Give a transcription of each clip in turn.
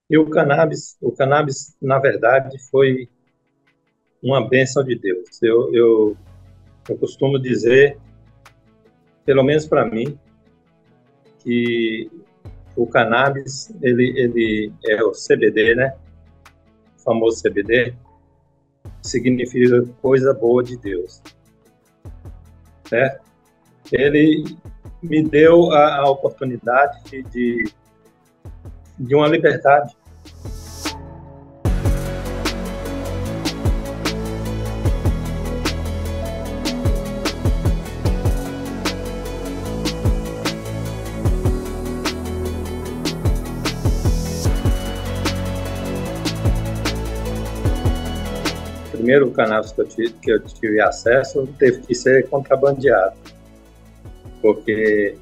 E o cannabis, na verdade, foi uma bênção de Deus. Eu costumo dizer, pelo menos para mim, que o cannabis, ele é o CBD, né? O famoso CBD, significa coisa boa de Deus, né? Ele me deu a oportunidade de uma liberdade. O primeiro cannabis que eu tive acesso teve que ser contrabandeado, porque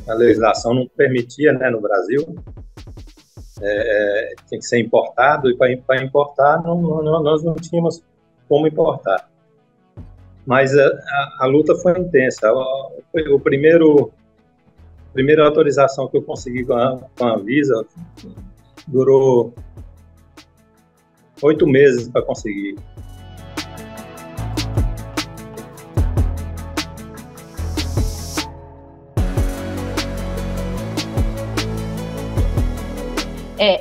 a legislação não permitia, né, no Brasil, tinha que ser importado, e para importar nós não tínhamos como importar. Mas a luta foi intensa. O primeira autorização que eu consegui com a Anvisa durou 8 meses para conseguir.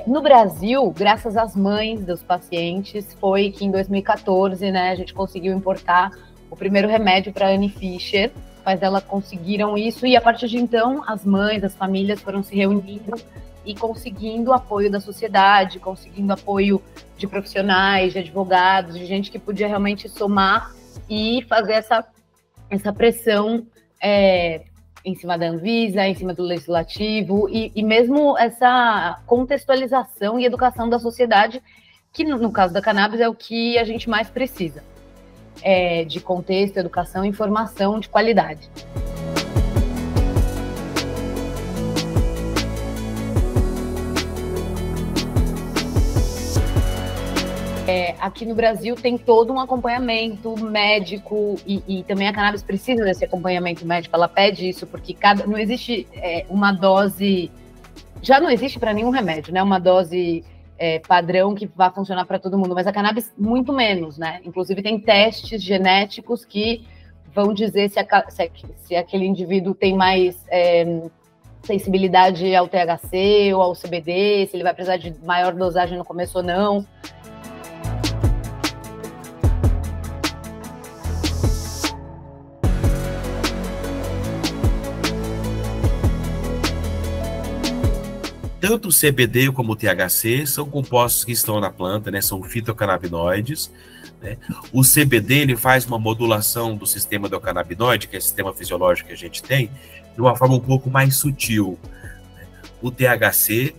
No Brasil, graças às mães dos pacientes, foi que em 2014, né, a gente conseguiu importar o primeiro remédio para a Annie Fischer. Os pais dela conseguiram isso e a partir de então as mães, as famílias foram se reunindo e conseguindo apoio da sociedade, conseguindo apoio de profissionais, de advogados, de gente que podia realmente somar e fazer essa pressão em cima da Anvisa, em cima do legislativo, e mesmo essa contextualização e educação da sociedade, que no caso da cannabis é o que a gente mais precisa, de contexto, educação e informação de qualidade. Aqui no Brasil tem todo um acompanhamento médico e também a cannabis precisa desse acompanhamento médico, ela pede isso, porque não existe uma dose, já não existe para nenhum remédio, né? Uma dose padrão que vai funcionar para todo mundo, mas a cannabis muito menos, né? Inclusive tem testes genéticos que vão dizer se aquele indivíduo tem mais sensibilidade ao THC ou ao CBD, se ele vai precisar de maior dosagem no começo ou não. Tanto o CBD como o THC são compostos que estão na planta, né? São fitocannabinoides, né? O CBD ele faz uma modulação do sistema endocannabinoide, que é o sistema fisiológico que a gente tem, de uma forma um pouco mais sutil, né? O THC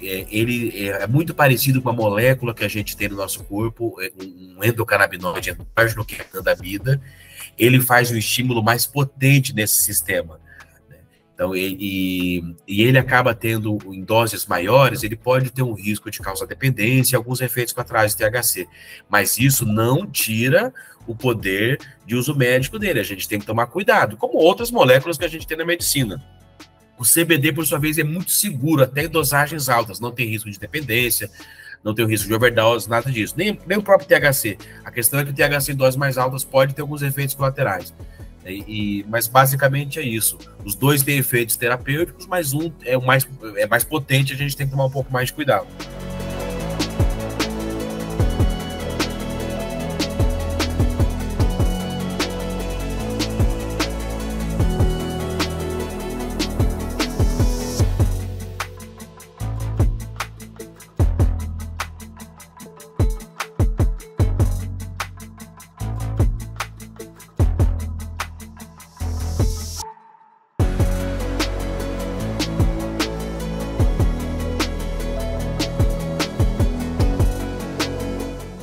ele é muito parecido com a molécula que a gente tem no nosso corpo, um endocannabinoide endógeno, que é a cannabida. Ele faz um estímulo mais potente nesse sistema. Então, ele acaba tendo, em doses maiores, ele pode ter um risco de causar dependência e alguns efeitos colaterais do THC. Mas isso não tira o poder de uso médico dele. A gente tem que tomar cuidado, como outras moléculas que a gente tem na medicina. O CBD, por sua vez, é muito seguro, até em dosagens altas. Não tem risco de dependência, não tem o risco de overdose, nada disso. Nem o próprio THC. A questão é que o THC em doses mais altas pode ter alguns efeitos colaterais. Mas basicamente é isso. Os dois têm efeitos terapêuticos, mas um é mais potente, a gente tem que tomar um pouco mais de cuidado.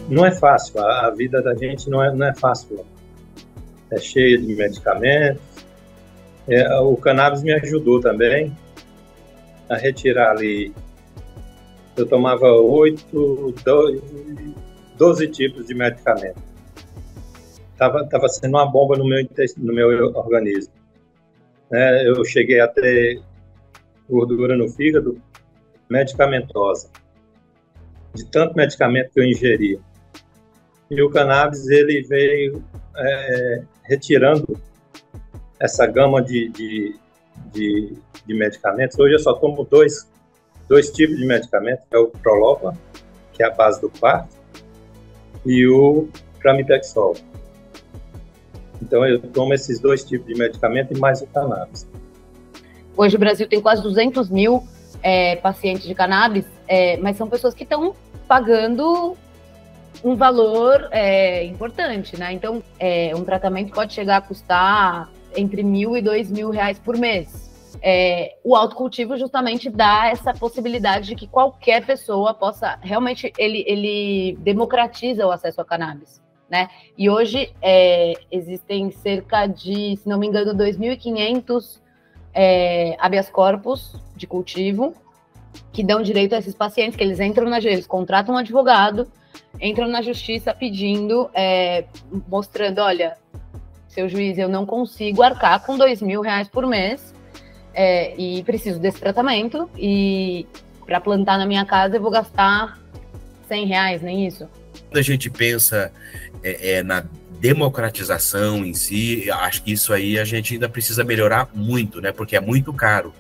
Não é fácil, a vida da gente não é fácil. É cheia de medicamentos. O cannabis me ajudou também a retirar ali. Eu tomava 12 tipos de medicamento. Tava sendo uma bomba no meu organismo. Eu cheguei a ter gordura no fígado, medicamentosa, de tanto medicamento que eu ingeri. E o cannabis, ele veio retirando essa gama de medicamentos. Hoje eu só tomo dois tipos de medicamento, que é o Prolopa, que é a base do quarto, e o Pramipexol. Então eu tomo esses 2 tipos de medicamento e mais o cannabis. Hoje o Brasil tem quase 200 mil pacientes de cannabis, mas são pessoas que estão pagando um valor importante, né? Então, um tratamento pode chegar a custar entre R$1.000 e R$2.000 por mês. O autocultivo justamente dá essa possibilidade de que qualquer pessoa possa, realmente, ele democratiza o acesso ao cannabis, né? E hoje existem cerca de, se não me engano, 2.500 habeas corpus de cultivo que dão direito a esses pacientes, que eles entram na justiça, eles contratam um advogado, entram na justiça pedindo, mostrando, olha, seu juiz, eu não consigo arcar com R$2.000 por mês, e preciso desse tratamento, e para plantar na minha casa eu vou gastar R$100, nem isso. Quando a gente pensa na democratização em si, acho que isso aí a gente ainda precisa melhorar muito, né? Porque é muito caro.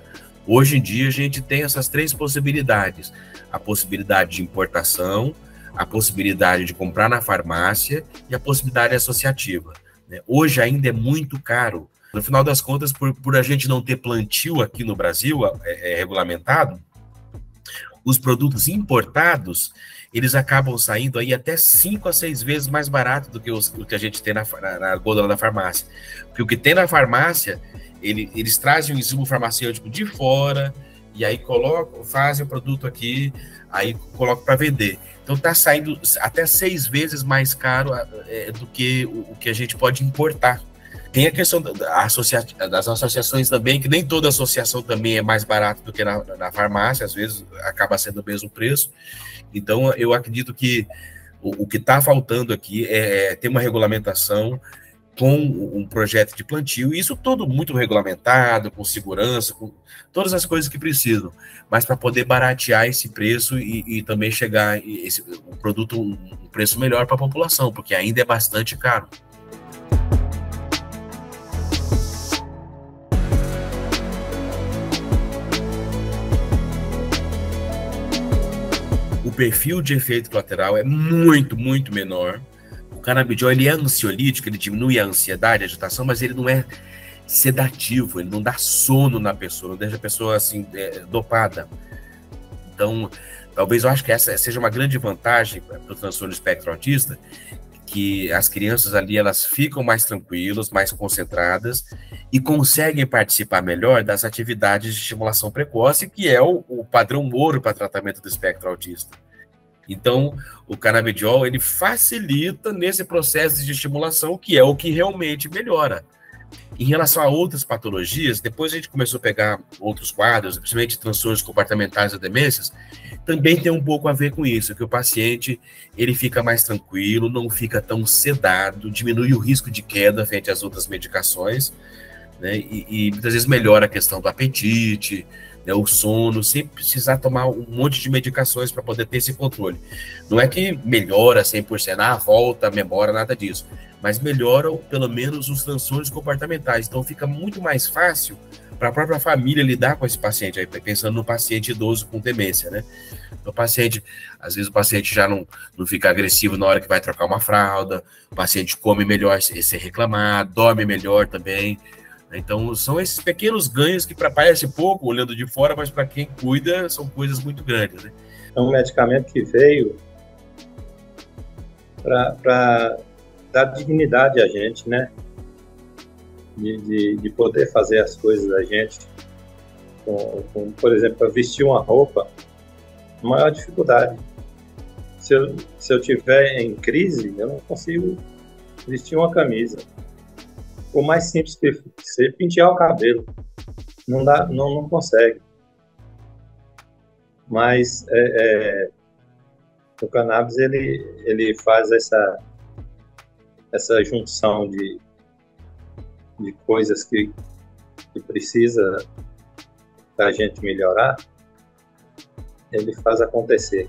Hoje em dia a gente tem essas 3 possibilidades: a possibilidade de importação, a possibilidade de comprar na farmácia e a possibilidade associativa, né? Hoje ainda é muito caro. No final das contas, por a gente não ter plantio aqui no Brasil regulamentado, os produtos importados, eles acabam saindo aí até 5 a 6 vezes mais barato do que o que a gente tem na gôndola da farmácia. Porque o que tem na farmácia, eles trazem um insumo farmacêutico de fora, e aí fazem o produto aqui, aí colocam para vender. Então está saindo até 6 vezes mais caro do que o que a gente pode importar. Tem a questão das associações também, que nem toda associação também é mais barata do que na farmácia, às vezes acaba sendo o mesmo preço. Então, eu acredito que o que está faltando aqui é ter uma regulamentação com um projeto de plantio, e isso tudo muito regulamentado, com segurança, com todas as coisas que precisam, mas para poder baratear esse preço e também chegar o produto um preço melhor para a população, porque ainda é bastante caro. O perfil de efeito colateral é muito, muito menor. O canabidiol, ele é ansiolítico, ele diminui a ansiedade, a agitação, mas ele não é sedativo, ele não dá sono na pessoa, não deixa a pessoa assim, dopada. Então, talvez eu acho que essa seja uma grande vantagem para o transtorno espectro autista, que as crianças ali, elas ficam mais tranquilas, mais concentradas e conseguem participar melhor das atividades de estimulação precoce, que é o padrão ouro para tratamento do espectro autista. Então, o canabidiol, ele facilita nesse processo de estimulação, que é o que realmente melhora. Em relação a outras patologias, depois a gente começou a pegar outros quadros, principalmente transtornos comportamentais ou demências, também tem um pouco a ver com isso, que o paciente, ele fica mais tranquilo, não fica tão sedado, diminui o risco de queda frente às outras medicações, né, e muitas vezes melhora a questão do apetite, né, o sono, sem precisar tomar um monte de medicações para poder ter esse controle. Não é que melhora 100%, volta a memória, nada disso, mas melhora pelo menos os transtornos comportamentais. Então fica muito mais fácil para a própria família lidar com esse paciente, aí pensando no paciente idoso com demência, né? O paciente, às vezes o paciente já não fica agressivo na hora que vai trocar uma fralda, o paciente come melhor se reclamar, dorme melhor também. Então, são esses pequenos ganhos que parece pouco, olhando de fora, mas para quem cuida, são coisas muito grandes, né? É um medicamento que veio para dar dignidade a gente, né? De poder fazer as coisas da gente. Por exemplo, para vestir uma roupa, a maior dificuldade. Se eu tiver em crise, eu não consigo vestir uma camisa. O mais simples que ser pentear o cabelo. Não dá, não consegue. Mas o cannabis, ele faz essa junção de coisas que precisa da gente melhorar, ele faz acontecer.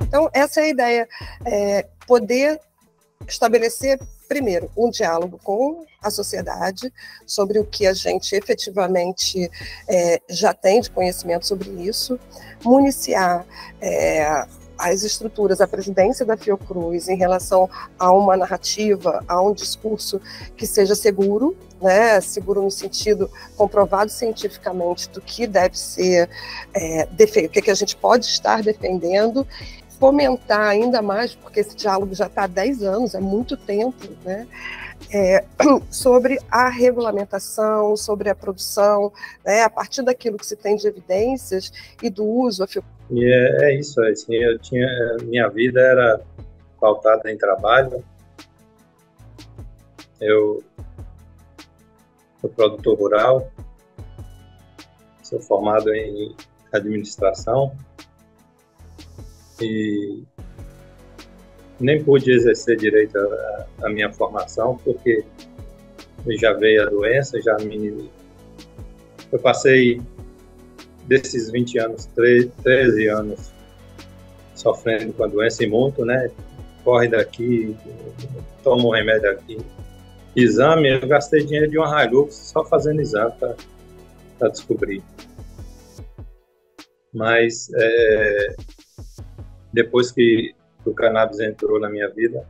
Então, essa é a ideia, poder estabelecer, primeiro, um diálogo com a sociedade sobre o que a gente efetivamente já tem de conhecimento sobre isso, municiar as estruturas, a presidência da Fiocruz em relação a uma narrativa, a um discurso que seja seguro, né, seguro no sentido comprovado cientificamente do que deve ser, o que a gente pode estar defendendo, fomentar ainda mais, porque esse diálogo já está há 10 anos, é muito tempo, né? Sobre a regulamentação, sobre a produção, né, a partir daquilo que se tem de evidências e do uso. E é isso, assim, minha vida era pautada em trabalho. Eu sou produtor rural, sou formado em administração, e nem pude exercer direito a minha formação, porque já veio a doença, eu passei desses 20 anos, 13 anos sofrendo com a doença e muito, né? Corre daqui, toma um remédio aqui. Exame, eu gastei dinheiro de uma Hilux só fazendo exame para descobrir. Mas depois que o cannabis entrou na minha vida,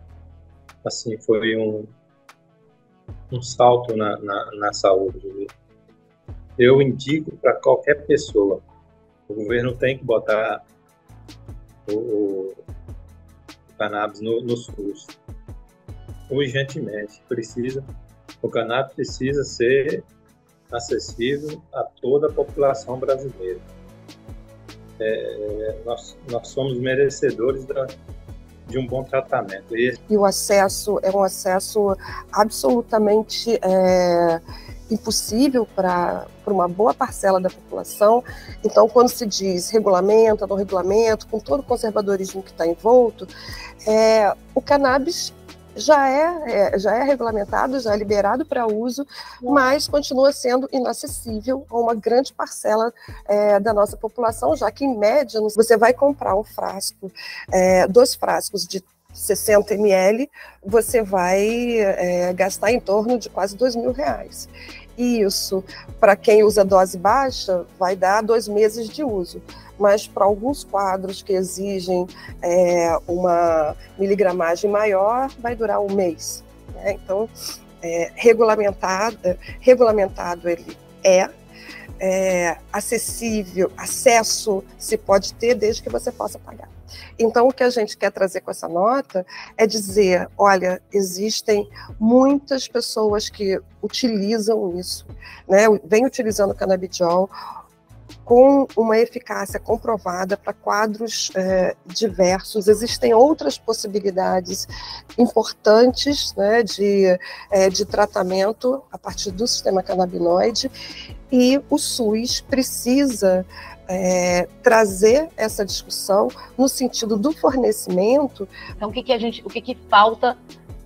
assim, foi um salto na saúde. Eu indico para qualquer pessoa. O governo tem que botar o cannabis no SUS. Urgentemente. O cannabis precisa ser acessível a toda a população brasileira. Nós somos merecedores de um bom tratamento. E o acesso é um acesso absolutamente impossível para uma boa parcela da população. Então, quando se diz regulamento, não regulamento, com todo o conservadorismo que está envolto, o cannabis já é regulamentado, já é liberado para uso, mas continua sendo inacessível a uma grande parcela da nossa população, já que, em média, você vai comprar um frasco, 2 frascos de 60 ml, você vai gastar em torno de quase R$2.000. E isso, para quem usa dose baixa, vai dar 2 meses de uso. Mas para alguns quadros que exigem uma miligramagem maior, vai durar 1 mês. Né? Então, regulamentado ele acessível, acesso se pode ter desde que você possa pagar. Então, o que a gente quer trazer com essa nota é dizer, olha, existem muitas pessoas que utilizam isso, né? Vem utilizando o canabidiol com uma eficácia comprovada para quadros diversos. Existem outras possibilidades importantes, né, de tratamento a partir do sistema canabinoide, e o SUS precisa trazer essa discussão no sentido do fornecimento. Então, o que falta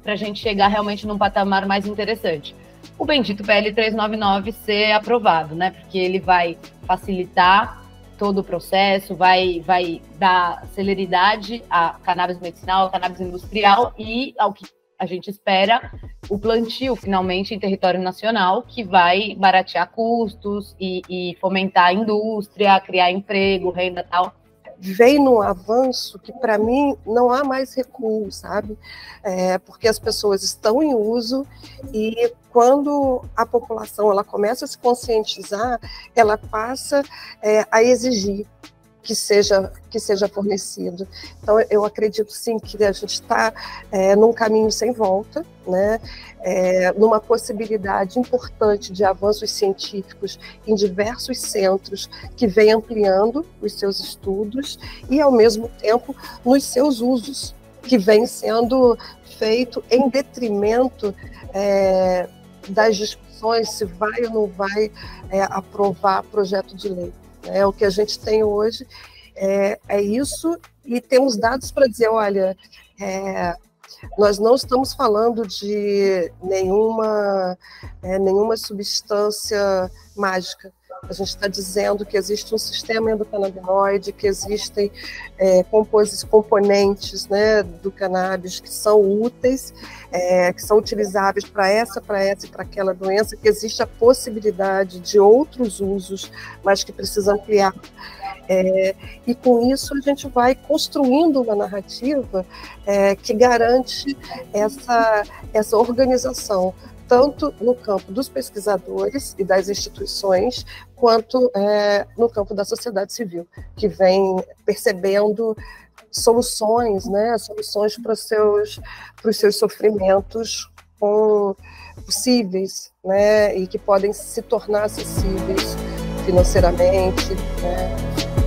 para a gente chegar realmente num patamar mais interessante? O bendito PL 399 ser aprovado, né? Porque ele vai facilitar todo o processo, vai dar celeridade à cannabis medicinal, à cannabis industrial e ao que a gente espera, o plantio, finalmente, em território nacional, que vai baratear custos e fomentar a indústria, criar emprego, renda e tal. Vem num avanço que, para mim, não há mais recuo, sabe? Porque as pessoas estão em uso e, quando a população ela começa a se conscientizar, ela passa a exigir. que seja fornecido. Então, eu acredito, sim, que a gente está num caminho sem volta, né? Numa possibilidade importante de avanços científicos em diversos centros que vem ampliando os seus estudos e, ao mesmo tempo, nos seus usos, que vem sendo feito em detrimento das discussões se vai ou não vai aprovar projeto de lei. O que a gente tem hoje é isso, e temos dados para dizer, olha, nós não estamos falando de nenhuma substância mágica. A gente está dizendo que existe um sistema endocannabinoide, que existem componentes, né, do cannabis que são úteis, que são utilizáveis para essa e para aquela doença, que existe a possibilidade de outros usos, mas que precisa ampliar. E com isso a gente vai construindo uma narrativa que garante essa organização, tanto no campo dos pesquisadores e das instituições, quanto no campo da sociedade civil, que vem percebendo soluções, né, soluções para os seus sofrimentos possíveis, né, e que podem se tornar acessíveis financeiramente, né.